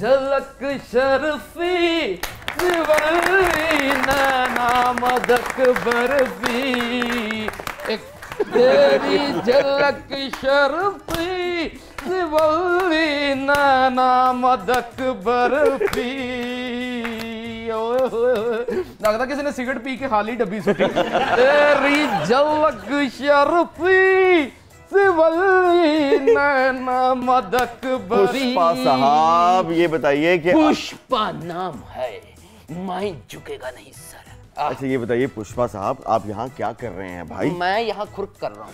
झलक शर्फी नामदक बर्फी, एक तेरी झलक शर्फी नामदक बर्फी। लगता किसी ने सिगरेट पी के खाली डब्बी सुटी। तेरी झलक शर्फी मदक। पुष्पा साहब ये बताइए कि पुष्पा नाम है, मैं झुकेगा नहीं सर। अच्छा ये बताइए पुष्पा साहब, आप यहाँ क्या कर रहे हैं भाई? मैं यहाँ खुर्क कर रहा हूँ।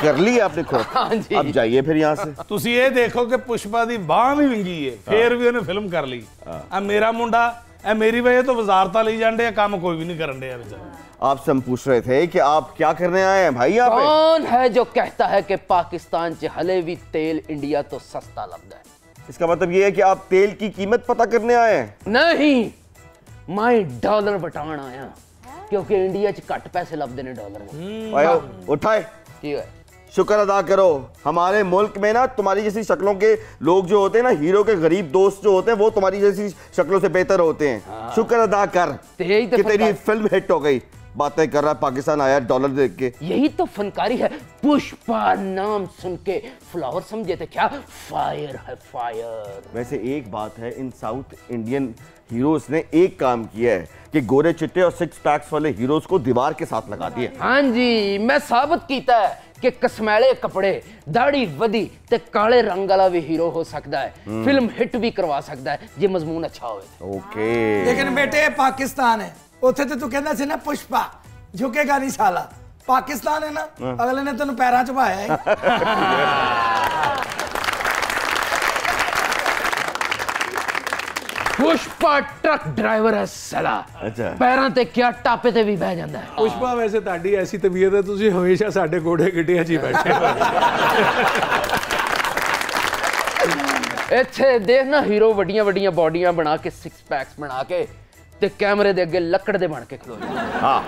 कर ली आपने खुर्क? हाँ जी। अब जाइए फिर यहाँ से। तुसी ये देखो कि पुष्पा दी बांह भी विंगी है, फिर भी उन्हें फिल्म कर ली। अब मेरा मुंडा मेरी वजह तो वजारता ले जाने, काम कोई भी नहीं करन डे बेचारा। आपसे हम पूछ रहे थे कि आप क्या करने आए हैं भाई यहाँ पे? कौन है जो कहता है कि पाकिस्तान च हले भी तेल इंडिया तो सस्ता लगता है? इसका मतलब ये है कि आप तेल की कीमत पता करने आए हैं? नहीं, मैं डॉलर वटाण आया, क्योंकि इंडिया च घट पैसे लभदे ने डॉलर में। आयो उठाए, ठीक है, शुक्र अदा करो। हमारे मुल्क में ना तुम्हारी जैसी शक्लों के लोग जो होते हैं ना, हीरो के गरीब दोस्त जो होते हैं, वो तुम्हारी जैसी शक्लों से बेहतर होते हैं। शुक्र अदा कर कि तेरी फिल्म हिट हो गई। बातें कर रहा है पाकिस्तान आया डॉलर देख के। यही तो फनकारी है। पुष्पा नाम सुन के फ्लावर समझे थे क्या? फायर है फायर। वैसे एक बात है, इन साउथ इंडियन हीरोज ने एक काम किया है कि गोरे चिट्टे और सिक्स पैक्स वाले हीरोज को दीवार के साथ लगा दिया। हाँ जी, मैं साबित कीता है कि कसमैले कपड़े, दाढ़ी वधी ते काले रंग वाला भी हीरो हो सकता है, फिल्म हिट भी करवा सकता है जे मजमून अच्छा हो। ओके, लेकिन बेटे पाकिस्तान है, उत्थे ते तू कहंदा सी ना पुष्पा झुकेगा नहीं साला। पाकिस्तान है ना, अगले ने तेन पैरां च पाया है। पुष्पा ट्रक ड्राइवर है साला। अच्छा, पैरां ते क्या टापे ते भी बह जांदा है। पुष्पा वैसे ਤੁਹਾਡੀ ऐसी तबीयत है, ਤੁਸੀਂ हमेशा ਸਾਡੇ ਗੋਡੇ ਗਿੱਟਿਆਂ 'ਚ ਹੀ ਬੈਠੇ ਹੋ। ਇੱਥੇ ਦੇਖ ਨਾ ਹੀਰੋ ਵੱਡੀਆਂ ਵੱਡੀਆਂ ਬਾਡੀਆਂ ਬਣਾ ਕੇ, ਸਿਕਸ ਪੈਕਸ ਬਣਾ ਕੇ ਤੇ ਕੈਮਰੇ ਦੇ ਅੱਗੇ ਲੱਕੜ ਦੇ ਬਣ ਕੇ ਖਲੋ ਜਾਂਦੇ। हाँ